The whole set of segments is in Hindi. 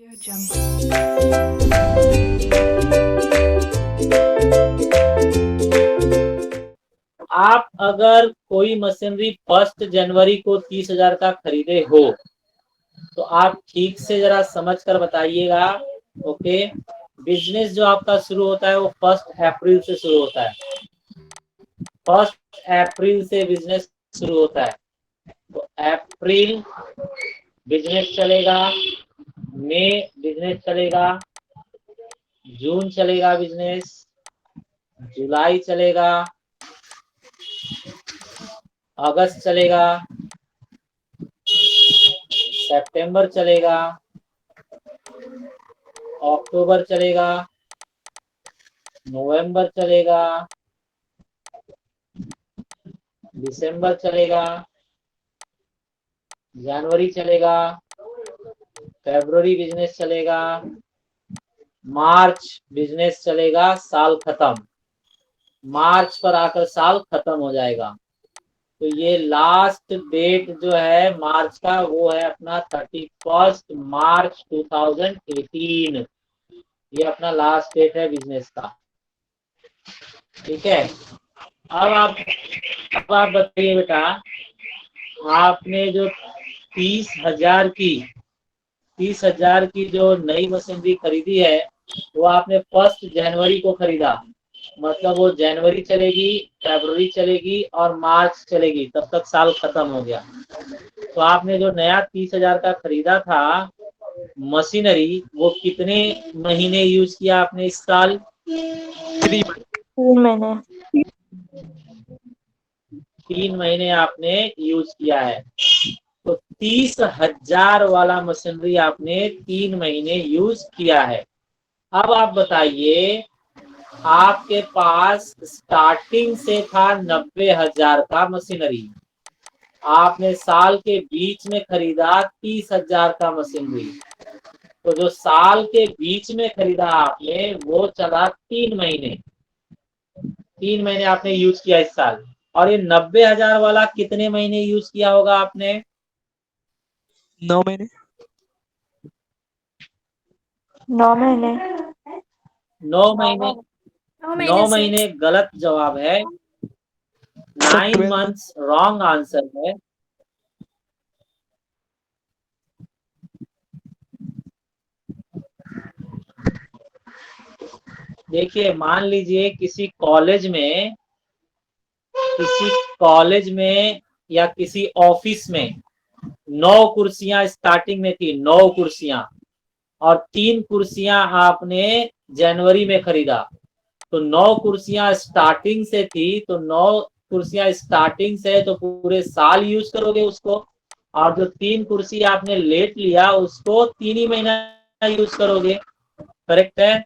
आप अगर कोई मशीनरी 1 जनवरी को 30,000 का खरीदे हो तो आप ठीक से जरा समझ कर बताइएगा। ओके, बिजनेस जो आपका शुरू होता है वो 1 अप्रैल से शुरू होता है। 1 अप्रैल से बिजनेस शुरू होता है। तो अप्रैल बिजनेस चलेगा, मई बिजनेस चलेगा, जून चलेगा बिजनेस, जुलाई चलेगा, अगस्त चलेगा, सितंबर चलेगा, अक्टूबर चलेगा, नवंबर चलेगा, दिसंबर चलेगा, जनवरी चलेगा, फरवरी बिजनेस चलेगा, मार्च बिजनेस चलेगा, साल खत्म। मार्च पर आकर साल खत्म हो जाएगा। तो ये लास्ट डेट जो है मार्च का वो है अपना 31 मार्च 2018। ये अपना लास्ट डेट है बिजनेस का। ठीक है, अब आप बताइए बेटा, आपने जो 30,000 की जो नई मशीनरी खरीदी है वो आपने 1 जनवरी को खरीदा, मतलब वो जनवरी चलेगी, फरवरी चलेगी और मार्च चलेगी, तब तक साल खत्म हो गया। तो आपने जो नया 30,000 का खरीदा था मशीनरी, वो कितने महीने यूज किया आपने इस साल? 3 महीने। 3 महीने आपने यूज किया है। तो 30,000 वाला मशीनरी आपने 3 महीने यूज किया है। अब आप बताइए, आपके पास स्टार्टिंग से था 90,000 का मशीनरी, आपने साल के बीच में खरीदा 30,000 का मशीनरी। तो जो साल के बीच में खरीदा आपने वो चला 3 महीने। 3 महीने आपने यूज किया इस साल। और ये 90,000 वाला कितने महीने यूज किया होगा आपने? 9 महीने। 9 महीने। 9 महीने। 9 महीने गलत जवाब है। 9 12 मंथ्स रॉन्ग आंसर है। देखिए, मान लीजिए किसी कॉलेज में या किसी ऑफिस में 9 कुर्सियां स्टार्टिंग में थी, 9 कुर्सियां, और 3 कुर्सियां आपने जनवरी में खरीदा। तो 9 कुर्सियां स्टार्टिंग से थी, तो 9 कुर्सियां स्टार्टिंग से तो पूरे साल यूज करोगे उसको, और जो 3 कुर्सी आपने लेट लिया उसको 3 ही महीना यूज करोगे। करेक्ट है।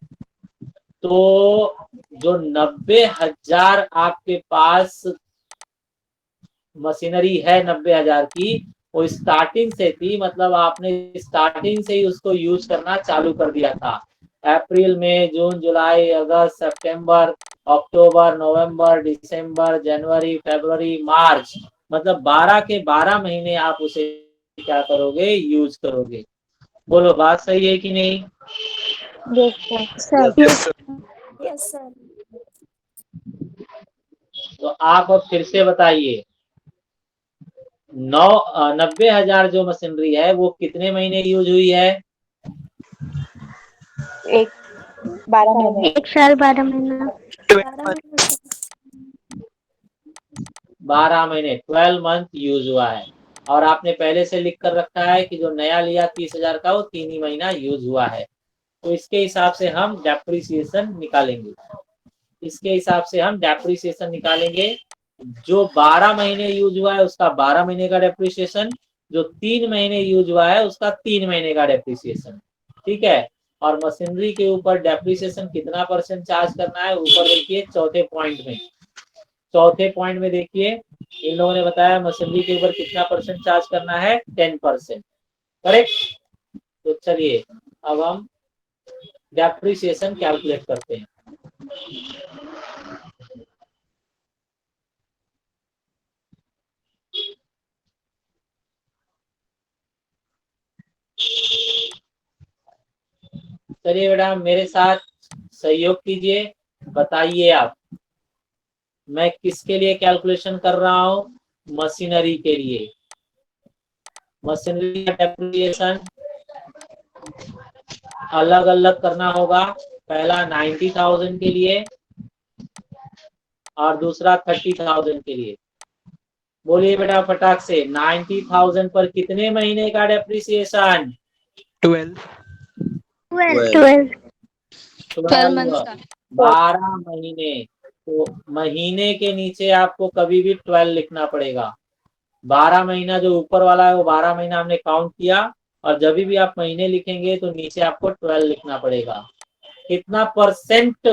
तो जो 90,000 आपके पास मशीनरी है 90,000 की, वो स्टार्टिंग से थी, मतलब आपने स्टार्टिंग से ही उसको यूज करना चालू कर दिया था। अप्रैल मई जून जुलाई अगस्त सितंबर अक्टूबर नवंबर दिसंबर जनवरी फरवरी मार्च, मतलब 12 के 12 महीने आप उसे क्या करोगे? यूज करोगे। बोलो, बात सही है कि नहीं? सर। Yes sir. तो आप अब फिर से बताइए, 90,000 जो मशीनरी है वो कितने महीने यूज हुई है? 12 महीने। 1 साल 12 महीना। 12 महीने, 12 मंथ यूज हुआ है। और आपने पहले से लिख कर रखा है कि जो नया लिया 30,000 का वो 3 ही महीना यूज हुआ है। तो इसके हिसाब से हम डेप्रिसिएशन निकालेंगे। जो 12 महीने यूज हुआ है उसका 12 महीने का डेप्रिसिएशन, जो 3 महीने यूज हुआ है उसका 3 महीने का डेप्रिसिएशन। ठीक है। और मशीनरी के ऊपर डेप्रिसिएशन कितना % चार्ज करना है, ऊपर देखिए चौथे पॉइंट में देखिए, इन लोगों ने बताया मशीनरी के ऊपर कितना % चार्ज करना है, 10%। करेक्ट। तो चलिए अब हम डेप्रिसिएशन कैलकुलेट करते हैं। चलिए बेटा मेरे साथ सहयोग कीजिए, बताइए आप, मैं किसके लिए कैलकुलेशन कर रहा हूं? मशीनरी के लिए। मशीनरी का डेप्रिसिएशन अलग अलग करना होगा। पहला 90,000 के लिए और दूसरा 30,000 के लिए। बोलिए बेटा फटाक से, 90,000 पर कितने महीने का डेप्रिसिएशन? 12 12 12 months का 12 महीने। तो महीने के नीचे आपको कभी भी 12 लिखना पड़ेगा। 12 महीना जो ऊपर वाला है वो 12 महीना हमने काउंट किया, और जब भी आप महीने लिखेंगे तो नीचे आपको 12 लिखना पड़ेगा। कितना परसेंट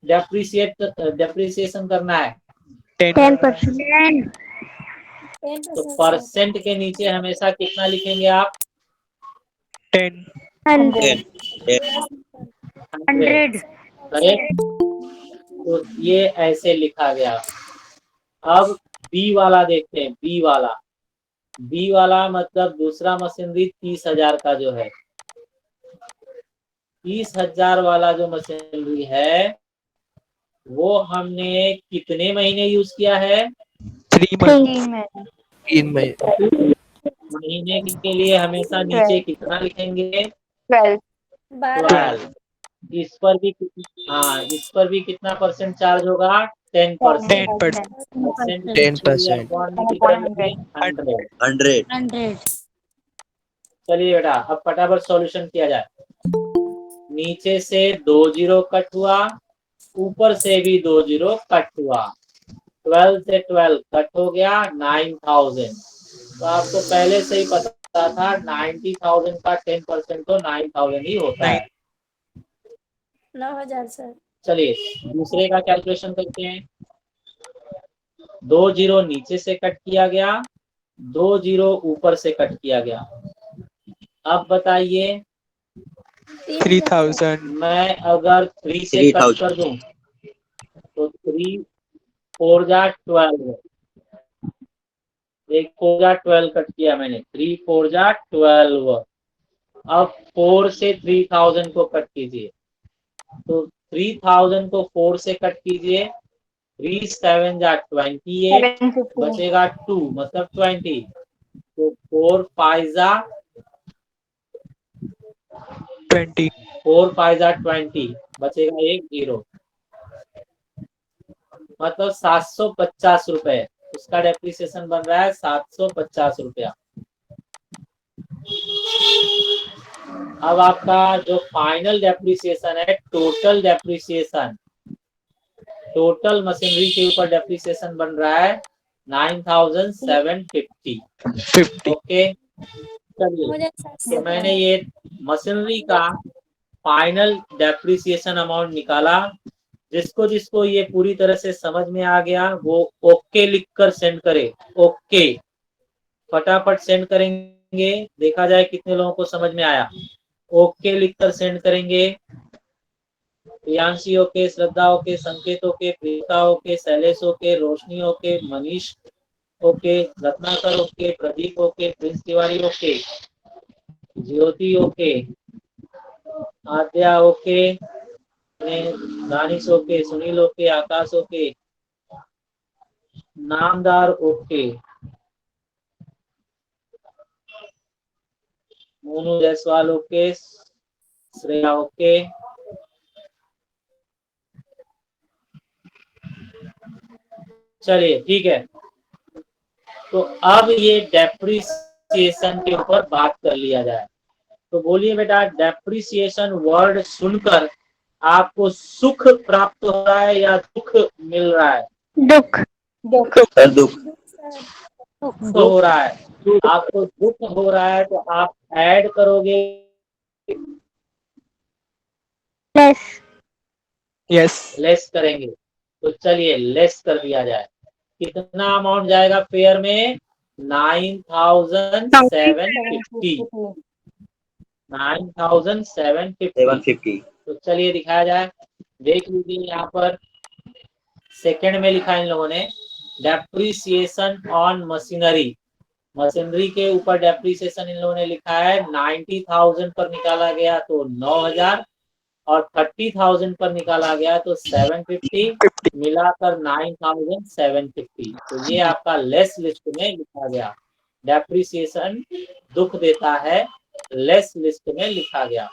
डेप्रिसिएशन करना है? 10%। 10% तो sir. परसेंट के नीचे हमेशा कितना लिखेंगे आप? 10 100 100। करेक्ट। तो ये ऐसे लिखा गया। अब बी वाला देखते हैं। बी वाला मतलब दूसरा मशीनरी 30,000 का जो है, 30,000 वाला जो मशीनरी है वो हमने कितने महीने यूज किया है? 3 months 3 महीने। 3 महीने। महीने के लिए हमेशा नीचे कितना लिखेंगे? 12 12। इस पर भी इस पर भी कितना परसेंट चार्ज होगा? 10%। 10%। 10% 100 100 चलिए बेटा अब फटाफट सॉल्यूशन किया जाए। नीचे से 2 जीरो कट हुआ, ऊपर से भी 2 जीरो कट हुआ, 12 से 12 कट हो गया 9,000। तो आपको पहले से ही पता था 90,000 का 10% तो 9,000 ही होता है। 9,000 सर। चलिए दूसरे का कैलकुलेशन करते हैं। 2 जीरो नीचे से कट किया गया, 2 जीरो ऊपर से कट किया गया। अब बताइए 3000 मैं अगर 3 से कट कर दूं तो 3 4 जा 12, एक 4 जा 12 कट किया मैंने, 3 4 जा 12। अब 4 से 3,000 को कट कीजिए, तो 3,000 को 4 से कट कीजिए, 3 7 जा 28, 750 बचेगा 2 मतलब 20। तो 4 5 जा 20 4 5 जा 20, बचेगा एक 0, मतलब 750 रुपए। उसका डेप्रिसिएशन बन रहा है 750 रुपया। अब आपका जो फाइनल डेप्रिसिएशन है, टोटल डेप्रिसिएशन, टोटल मशीनरी के ऊपर डेप्रिसिएशन बन रहा है 9,750। 50 ओके चलिए, मुझे तो मैंने ये मशीनरी का फाइनल डेप्रिसिएशन अमाउंट निकाला। जिसको जिसको ये पूरी तरह से समझ में आ गया वो ओके लिखकर सेंड करे। ओके फटाफट सेंड करेंगे, देखा जाए कितने लोगों को समझ में आया। ओके लिखकर सेंड करेंगे। Priyanshi okay, Shraddha okay, Sanket okay, Preeta okay, Shailesh okay, Roshni okay, Manish okay, Ratnakar okay, Pradeep okay, Prince Tiwari okay, Jyoti okay, Aadya okay, Danish okay, Sunil okay, Akash okay, Namdar okay, Monu Jaiswal okay, Shreya okay, चलिए ठीक है। तो अब ये डेप्रिसिएशन के ऊपर बात कर लिया जाए। तो बोलिए बेटा, डेप्रिसिएशन वर्ड सुनकर आपको सुख प्राप्त हो रहा है या दुख मिल रहा है? दुख दुख दुख हो रहा है। आपको दुख हो रहा है तो आप ऐड करोगे लेस यस लेस करेंगे। तो चलिए लेस कर दिया जाए। कितना अमाउंट जाएगा पेयर में? 9,750। 9,750। तो चलिए दिखाया जाए, देख लीजिए यहाँ पर सेकंड में लिखा है इन लोगों ने, डेप्रिसिएशन ऑन मशीनरी। मशीनरी के ऊपर डेप्रिसिएशन इन लोगों ने लिखा है 90,000 पर निकाला गया तो 9,000, और 30,000 पर निकाला गया तो 750 50. मिलाकर 9,750। तो ये आपका लेस लिस्ट में लिखा गया। डेप्रिसिएशन दुख देता है, लेस लिस्ट में लिखा गया।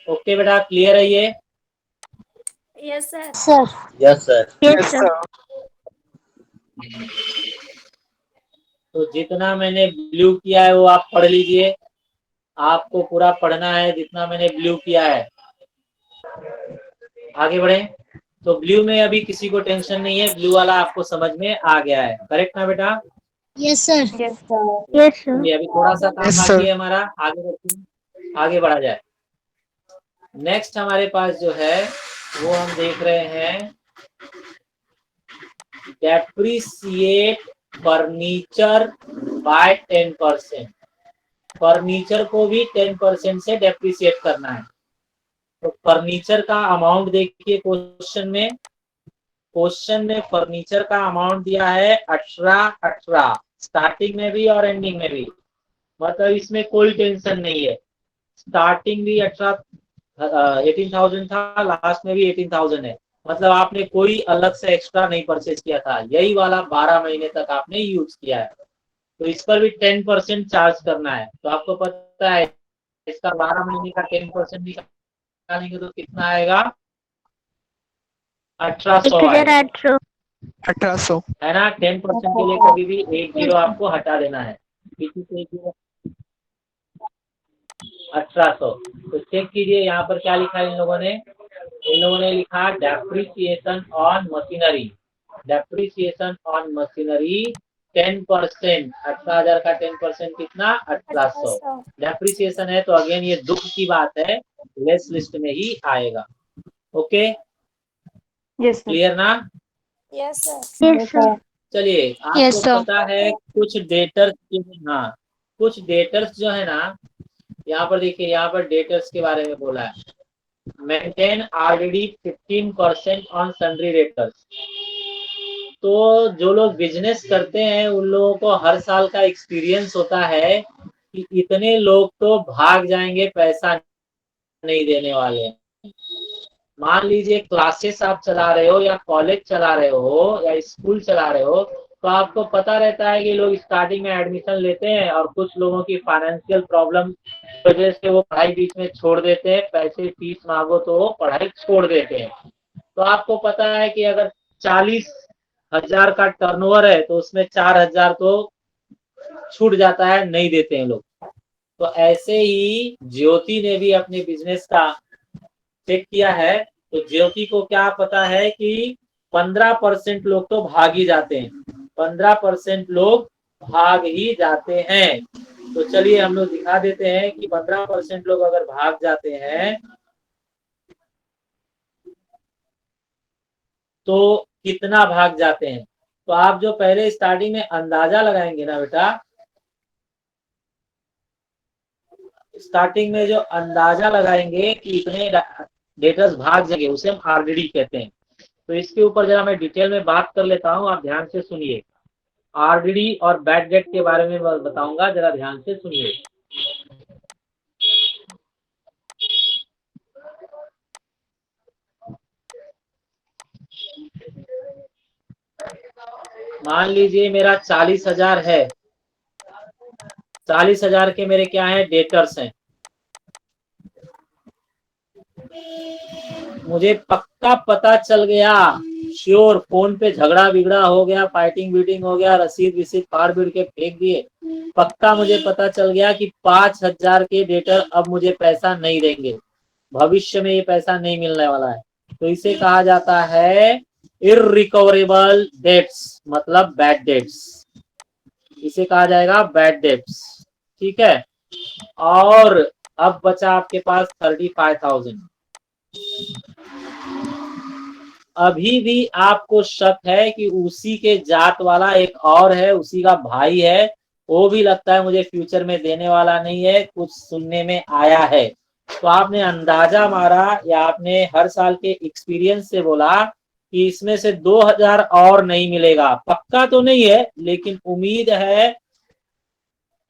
ओके बेटा, क्लियर है ये? Yes sir. Sir. Yes sir. Yes, Yes, sir. sir. तो जितना मैंने ब्लू किया है वो आप पढ़ लीजिए। आपको पूरा पढ़ना है जितना मैंने ब्लू किया है। आगे बढ़े। तो ब्लू में अभी किसी को टेंशन नहीं है, ब्लू वाला आपको समझ में आ गया है, करेक्ट ना बेटा? Yes sir. Yes, sir. Yes, sir. ये अभी थोड़ा सा काम Yes, बाकी sir. है हमारा, आगे बढ़ते हैं, आगे बढ़ा जाए। नेक्स्ट हमारे पास जो है वो हम देख रहे हैं डेप्रिसिएट फर्नीचर बाय 10%। फर्नीचर को भी 10% से डेप्रिसिएट करना है। तो फर्नीचर का अमाउंट देखिए क्वेश्चन में फर्नीचर का अमाउंट दिया है 18 स्टार्टिंग में भी और एंडिंग में भी। मतलब इसमें कोई टेंशन नहीं है। स्टार्टिंग भी 18,000 था, लास्ट में भी 18,000 है। मतलब आपने कोई अलग से एक्स्ट्रा नहीं परचेज किया था, यही वाला 12 महीने तक आपने यूज किया है। तो इस पर भी 10% चार्ज करना है। तो आपको पता है इसका 12 महीने का 10% निकालेंगे तो कितना आएगा? 1800 आएगा, 1800. 1800. है ना? 10% के लिए कभी भी एक जीरो आपको हटा देना है। पीछे से एक जीरो, 1800। तो चेक कीजिए यहाँ पर क्या लिखा है इन लोगों ने लिखा depreciation on machinery. Depreciation on machinery 10%, 18,000 का 10% कितना? 1800। डेप्रिसिएशन है तो अगेन ये दुख की बात है, लेस लिस्ट में ही आएगा। ओके, Yes, क्लियर ना? Yes sir. Yes, sir. चलिए, आपको Yes, sir. पता है कुछ डेटर्स, हाँ कुछ डेटर्स जो है ना, यहाँ पर देखिए, यहाँ पर डेटर्स के बारे में बोला है, maintain already 15% on sundry debtors. तो जो लोग बिजनेस करते हैं उन लोगों को हर साल का एक्सपीरियंस होता है कि इतने लोग तो भाग जाएंगे पैसा नहीं देने वाले। मान लीजिए क्लासेस आप चला रहे हो या कॉलेज चला रहे हो या स्कूल चला रहे हो, तो आपको पता रहता है कि लोग स्टार्टिंग में एडमिशन लेते हैं और कुछ लोगों की फाइनेंशियल प्रॉब्लम की वजह से वो पढ़ाई बीच में छोड़ देते हैं, पैसे फीस मांगो तो वो पढ़ाई छोड़ देते हैं। तो आपको पता है कि अगर 40,000 का टर्नओवर है तो उसमें 4,000 तो छूट जाता है, नहीं देते हैं लोग। तो ऐसे ही ज्योति ने भी अपने बिजनेस का चेक किया है। तो ज्योति को क्या पता है कि 15% लोग तो भाग ही जाते हैं, 15% लोग भाग ही जाते हैं। तो चलिए हम लोग दिखा देते हैं कि 15% लोग अगर भाग जाते हैं तो कितना भाग जाते हैं। तो आप जो पहले स्टार्टिंग में अंदाजा लगाएंगे ना बेटा, स्टार्टिंग में जो अंदाजा लगाएंगे कि इतने डेटर्स भाग जाएंगे उसे हम आरडीडी कहते हैं। तो इसके ऊपर जरा मैं डिटेल में बात कर लेता हूं, आप ध्यान से सुनिए। आरडीडी और बैड डेट के बारे में बताऊंगा, जरा ध्यान से सुनिए। मान लीजिए मेरा 40,000 है, 40,000 के मेरे क्या है? डेटर्स हैं। मुझे पक्का पता चल गया, श्योर, फोन पे झगड़ा बिगड़ा हो गया, फाइटिंग बीटिंग हो गया, रसीद विसीद फाड़ बीड़ के फेंक दिए, पक्का मुझे पता चल गया कि 5,000 के डेटर अब मुझे पैसा नहीं देंगे, भविष्य में ये पैसा नहीं मिलने वाला है। तो इसे कहा जाता है इररिकवरेबल डेट्स, मतलब बैड डेट्स। इसे कहा जाएगा बैड डेट्स, ठीक है। और अब बचा आपके पास 35,000। अभी भी आपको शक है कि उसी के जात वाला एक और है, उसी का भाई है, वो भी लगता है मुझे फ्यूचर में देने वाला नहीं है, कुछ सुनने में आया है। तो आपने अंदाजा मारा या आपने हर साल के एक्सपीरियंस से बोला कि इसमें से 2,000 और नहीं मिलेगा। पक्का तो नहीं है लेकिन उम्मीद है,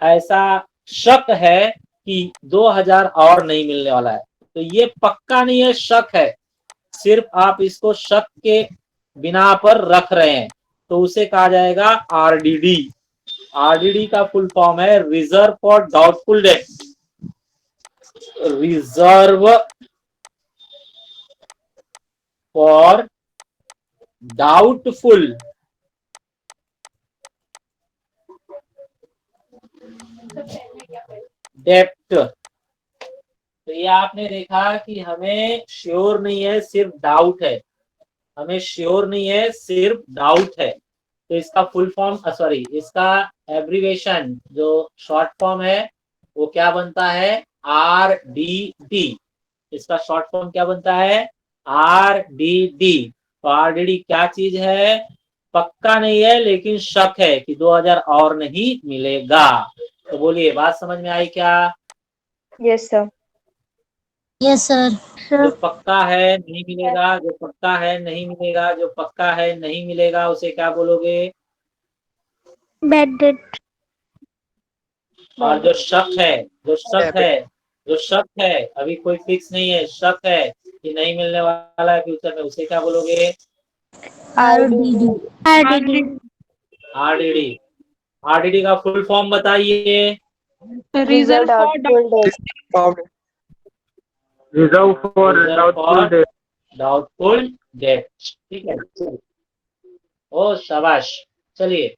ऐसा शक है कि 2,000 और नहीं मिलने वाला है। तो ये पक्का नहीं है, शक है, सिर्फ आप इसको शक के बिना पर रख रहे हैं, तो उसे कहा जाएगा आरडीडी। आरडीडी का फुल फॉर्म है reserve for doubtful debt. Reserve for doubtful डेप्ट। तो ये आपने देखा कि हमें श्योर नहीं है, सिर्फ डाउट है, हमें श्योर नहीं है, सिर्फ डाउट है। तो इसका फुल फॉर्म सॉरी इसका एब्रीवेशन जो शॉर्ट फॉर्म है वो क्या बनता है, आर डी डी। इसका शॉर्ट फॉर्म क्या बनता है, आर डी डी। तो आर डी डी क्या चीज है, पक्का नहीं है लेकिन शक है कि 2000 और नहीं मिलेगा। तो बोलिए बात समझ में आई क्या? Yes sir. Yes sir. जो पक्का है नहीं मिलेगा, जो पक्का है नहीं मिलेगा, जो पक्का है नहीं मिलेगा, उसे क्या बोलोगे? Bad debt. और जो शक है, जो शक है, जो शक है, अभी कोई फिक्स नहीं है, शक है कि नहीं मिलने वाला है फ्यूचर में, उसे क्या बोलोगे? आरडीडी। आरडीडी। आरडीडी। आरडीडी का फुल फॉर्म बताइए। Reserve for doubtful reserve for doubtful date. ठीक है, ओ शाबाश। चलिए,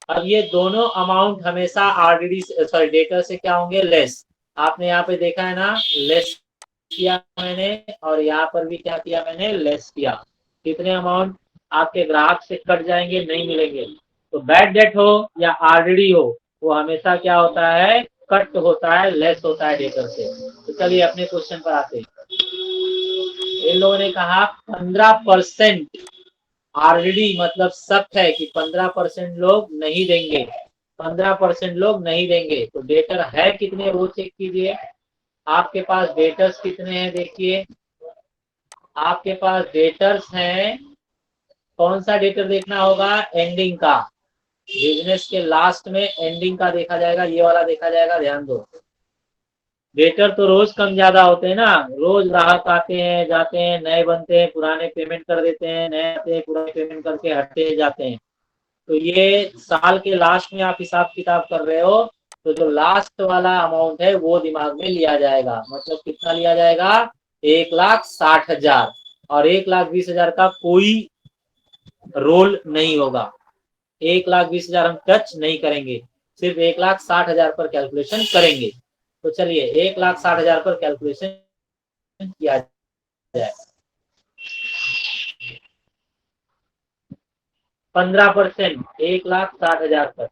अब ये दोनों अमाउंट हमेशा आरडीडी सॉरी डेटर से क्या होंगे, लेस। आपने यहाँ पे देखा है ना, लेस किया मैंने, और यहाँ पर भी क्या किया मैंने, लेस किया। कितने अमाउंट आपके ग्राहक से कट जाएंगे, नहीं मिलेंगे। तो बैड डेट हो या आरडीडी हो, वो हमेशा क्या होता है, कट होता है, लेस होता है डेटर से। तो चलिए अपने क्वेश्चन पर आते हैं। इन लोगों ने कहा 15% आरडीडी, मतलब शक है कि 15% लोग नहीं देंगे, 15% लोग नहीं देंगे। तो डेटर है कितने वो चेक कीजिए। आपके पास डेटर्स कितने हैं, देखिए आपके पास डेटर्स हैं। कौन सा डेटर देखना होगा, एंडिंग का। बिजनेस के लास्ट में एंडिंग का देखा जाएगा, ये वाला देखा जाएगा, ध्यान दो। डेटर तो रोज कम ज्यादा होते हैं ना, रोज ग्राहक आते हैं जाते हैं, नए बनते हैं, पुराने पेमेंट कर देते हैं, नए आते हैं, पुराने पेमेंट करके हटते जाते हैं। तो ये साल के लास्ट में आप हिसाब किताब कर रहे हो, तो जो लास्ट वाला अमाउंट है वो दिमाग में लिया जाएगा। मतलब कितना लिया जाएगा, 1,60,000, और 1,20,000 का कोई रोल नहीं होगा। 1,20,000 हम टच नहीं करेंगे, सिर्फ 1,60,000 पर कैलकुलेशन करेंगे। तो चलिए 1,60,000 पर कैलकुलेशन किया जाए। 15% 1,60,000 पर।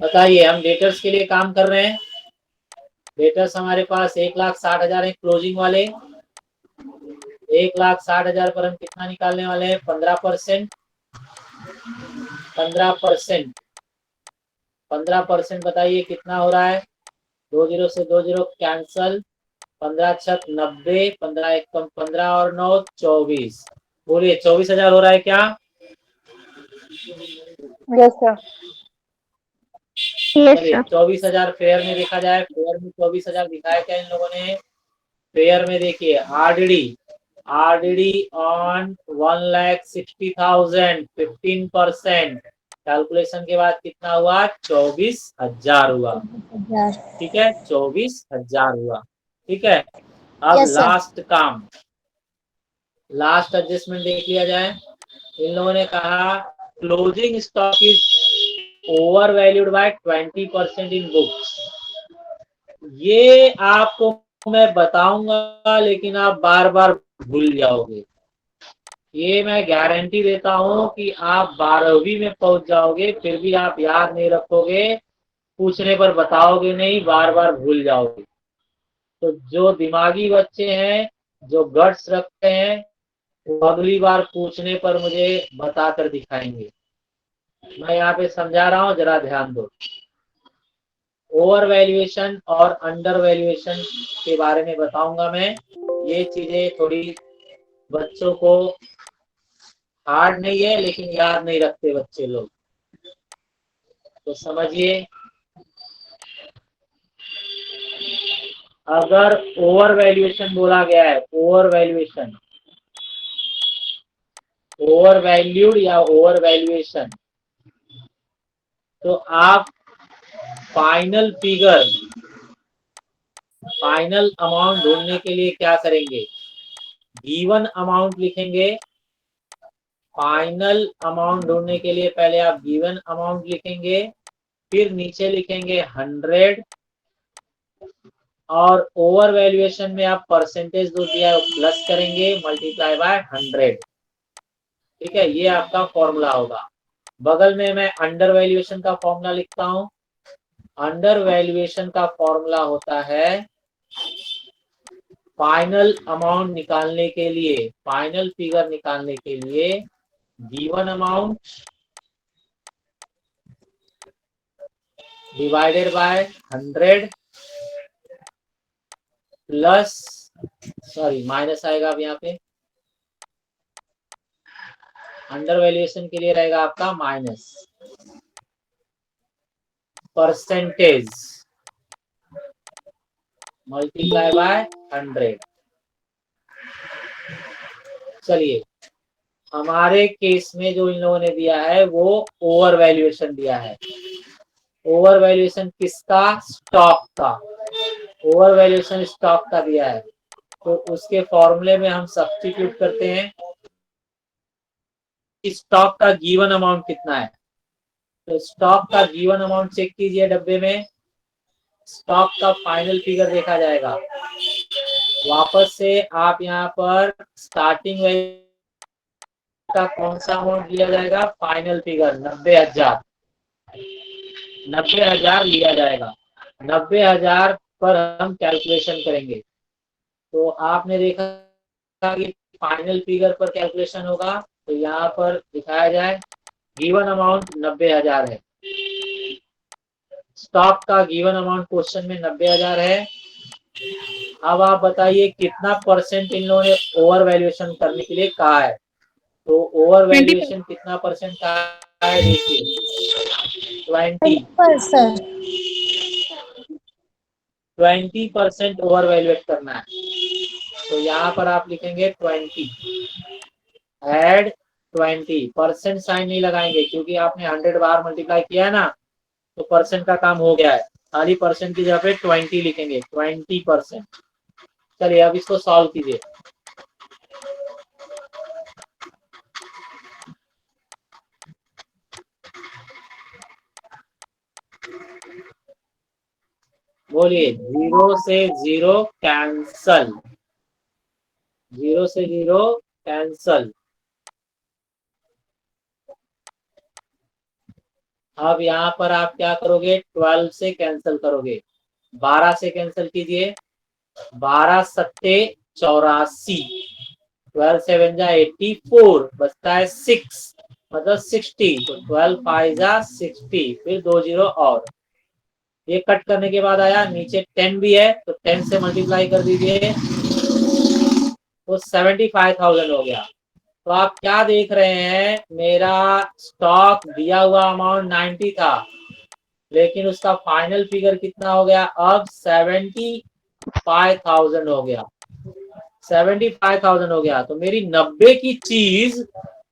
बताइए, हम डेटर्स के लिए काम कर रहे हैं। डेटर्स हमारे पास 1,60,000 है क्लोजिंग वाले। 1,60,000 पर हम कितना निकालने वाले हैं, 15%। 15%, 15% बताइए कितना हो रहा है। 2 जीरो से 2 जीरो कैंसल, 15 छक 90, 15 एक कम 15 और 9 24। बोलिए 24,000 हो रहा है क्या? Yes sir. चलिए 24,000 फेयर में देखा जाए, फेयर में 24,000 दिखाया क्या इन लोगों ने। फेयर में देखिए आरडीडी, आरडीडी ऑन 1,60,000, 15%। कैलकुलेशन के बाद कितना हुआ, 24,000 हुआ। ठीक है, 24,000 हुआ। ठीक है, अब Yes, sir. लास्ट काम, लास्ट एडजस्टमेंट देख लिया जाए। इन लोगों ने कहा closing stock is over valued bye 20% in books. ये आपको मैं बताऊंगा लेकिन आप बार बार भूल जाओगे। ये मैं गारंटी देता हूं कि आप 12वीं में पहुंच जाओगे, फिर भी आप याद नहीं रखोगे, पूछने पर बताओगे नहीं, बार बार भूल जाओगे। तो जो दिमागी बच्चे हैं, जो गट्स रखते हैं, वो अगली बार पूछने पर मुझे बताकर दिखाएंगे। मैं यहाँ पे समझा रहा हूँ, जरा ध्यान दो। ओवर वैल्यूएशन और अंडर वैल्यूएशन के बारे में बताऊंगा मैं। ये चीजें थोड़ी बच्चों को हार्ड नहीं है, लेकिन याद नहीं रखते बच्चे लोग, तो समझिए। अगर ओवर वैल्यूएशन बोला गया है, ओवर वैल्यूएशन, ओवर वैल्यूड या ओवर वैल्यूएशन, तो आप फाइनल फिगर, फाइनल अमाउंट ढूंढने के लिए क्या करेंगे? गिवन अमाउंट लिखेंगे। फाइनल अमाउंट ढूंढने के लिए पहले आप गिवन अमाउंट लिखेंगे, फिर नीचे लिखेंगे 100, और ओवर वैल्यूएशन में आप परसेंटेज जो दिया है प्लस करेंगे, मल्टीप्लाई बाय 100। ठीक है, ये आपका फॉर्मूला होगा। बगल में मैं अंडर वैल्यूएशन का फॉर्मूला लिखता हूं। अंडर वैल्यूएशन का फॉर्मूला होता है फाइनल अमाउंट निकालने के लिए, फाइनल फिगर निकालने के लिए given amount divided by 100 plus, sorry minus आएगा अब यहाँ पे, अंडर वैल्यूएशन के लिए रहेगा आपका माइनस, परसेंटेज मल्टीप्लाई बाय 100। चलिए, हमारे केस में जो इन लोगों ने दिया है वो ओवर वैल्यूएशन दिया है। ओवर वैल्यूएशन किसका? स्टॉक का। ओवर वैल्यूएशन स्टॉक का दिया है, तो उसके फॉर्मूले में हम सब्स्टिट्यूट करते हैं। स्टॉक का गिवन अमाउंट कितना है? तो स्टॉक का गिवन अमाउंट चेक कीजिए डब्बे में। स्टॉक का फाइनल फिगर देखा जाएगा। वापस से आप यहाँ पर स्टार्टिंग का कौन सा अमाउंट लिया जाएगा? फाइनल फिगर 90,000, 90,000 लिया जाएगा। 90,000 पर हम कैलकुलेशन करेंगे। तो आपने देखा कि फाइनल फिगर पर कैलकुलेशन होगा, तो यहाँ पर दिखाया जाए गिवन अमाउंट 90,000 है। स्टॉक का गिवन अमाउंट क्वेश्चन में 90,000 है। अब आप बताइए कितना परसेंट इन लोगों ने ओवर वैल्यूएशन करने के लिए कहा है? तो ओवर वैल्यूएशन कितना परसेंट का है? देखिए 20% ओवर वैल्यूएट करना है। तो यहाँ पर आप लिखेंगे 20, एड 20, परसेंट साइन नहीं लगाएंगे क्योंकि आपने 100 बार मल्टीप्लाई किया है ना, तो परसेंट का काम हो गया है। खाली परसेंट की जगह पे 20 लिखेंगे, 20%। चलिए अब इसको सॉल्व कीजिए। बोलिए, 0 से 0 कैंसल, 0 से 0 कैंसल। अब यहाँ पर आप क्या करोगे? 12 से कैंसल करोगे, 12 से कैंसल कीजिए, 12 सत्ते 84, 12 7 जा 84, बचता है 6, मतलब 60, तो 12 5 जा 60, फिर 2 0 और ये कट करने के बाद आया, नीचे 10 भी है तो 10 से मल्टीप्लाई कर दीजिए, तो 75,000 हो गया। तो आप क्या देख रहे हैं? मेरा स्टॉक दिया हुआ अमाउंट 90 था, लेकिन उसका फाइनल फिगर कितना हो गया? अब 75,000 हो गया, 75,000 हो गया। तो मेरी 90 की चीज,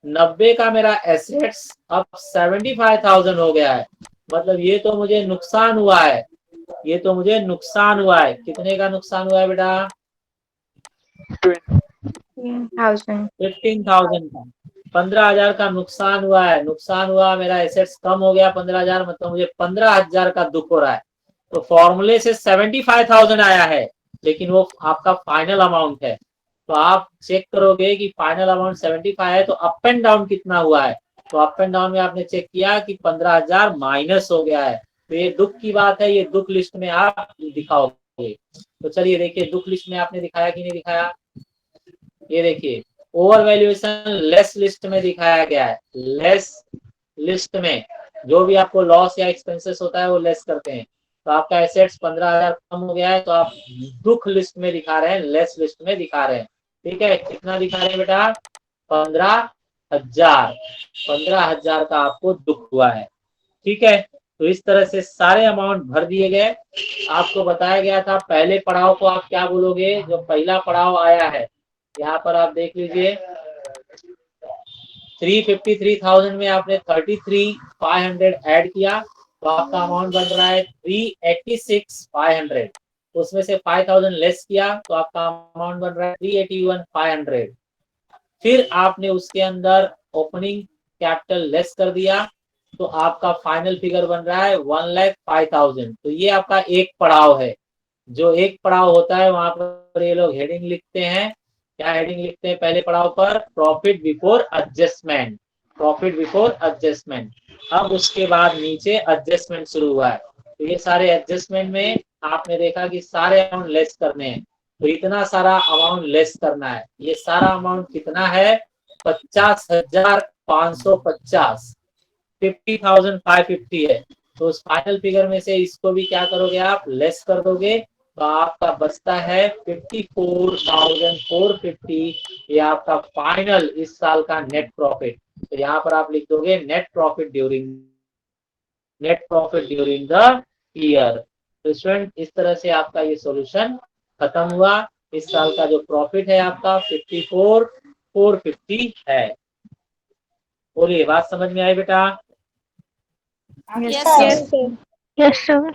90 का मेरा एसेट्स अब 75,000 हो गया है। मतलब ये तो मुझे नुकसान हुआ है, ये तो मुझे नुकसान हुआ है। कितने का नुकसान हुआ है बेटा? 15,000 का, 15,000 का नुकसान हुआ है। नुकसान हुआ, मेरा एसेट्स कम हो गया 15,000, मतलब मुझे 15,000 का दुख हो रहा है। तो फॉर्मूले से 75,000 आया है, लेकिन वो आपका फाइनल अमाउंट है। तो आप चेक करोगे कि फाइनल अमाउंट 75 है, तो अप एंड डाउन कितना हुआ है? तो अप एंड डाउन में आपने चेक किया कि 15,000 माइनस हो गया है। तो ये दुख की बात है, ये दुख लिस्ट में आप दिखाओगे। तो चलिए देखिए, दुख लिस्ट में आपने दिखाया कि नहीं दिखाया? ये देखिए, ओवर वैल्यूएशन लेस लिस्ट में दिखाया गया है। लेस लिस्ट में जो भी आपको लॉस या एक्सपेंसेस होता है वो लेस करते हैं। तो आपका एसेट्स 15,000 कम हो गया है, तो आप दुख लिस्ट में दिखा रहे हैं, लेस लिस्ट में दिखा रहे हैं। ठीक है, कितना दिखा रहे हैं बेटा? 15,000। 15,000 का आपको दुख हुआ है। ठीक है, तो इस तरह से सारे अमाउंट भर दिए गए। आपको बताया गया था पहले पड़ाव को आप क्या बोलोगे? जो पहला पड़ाव आया है, यहाँ पर आप देख लीजिए 353,000 में आपने 33,500 ऐड किया, तो आपका अमाउंट बन रहा है 386,500। उसमें से 5,000 लेस किया तो आपका अमाउंट बन रहा है 381,500। फिर आपने उसके अंदर ओपनिंग कैपिटल लेस कर दिया, तो आपका फाइनल फिगर बन रहा है 1,05,000। तो ये आपका एक पड़ाव है। जो एक पड़ाव होता है वहां पर ये लोग हेडिंग लिखते हैं। क्या हेडिंग लिखते हैं पहले पड़ाव पर? Profit before adjustment. Profit before adjustment. अब उसके बाद नीचे एडजस्टमेंट शुरू हुआ है, तो ये सारे एडजस्टमेंट में आपने देखा कि सारे अमाउंट लेस करने हैं। तो इतना सारा अमाउंट लेस करना है। ये सारा अमाउंट कितना है? 50,550। 50,550 है। तो उस फाइनल फिगर में से इसको भी क्या करोगे आप? लेस कर दोगे, तो आपका बचता है 54,450। ये आपका फाइनल इस साल का नेट प्रॉफिट। तो यहाँ पर आप लिख दोगे net profit during the year. तो स्टूडेंट इस तरह से आपका ये सॉल्यूशन खत्म हुआ। इस साल का जो प्रॉफिट है आपका 54,450 है। बोलिए, बात समझ में आई बेटा? Yes, sir. Yes, sir.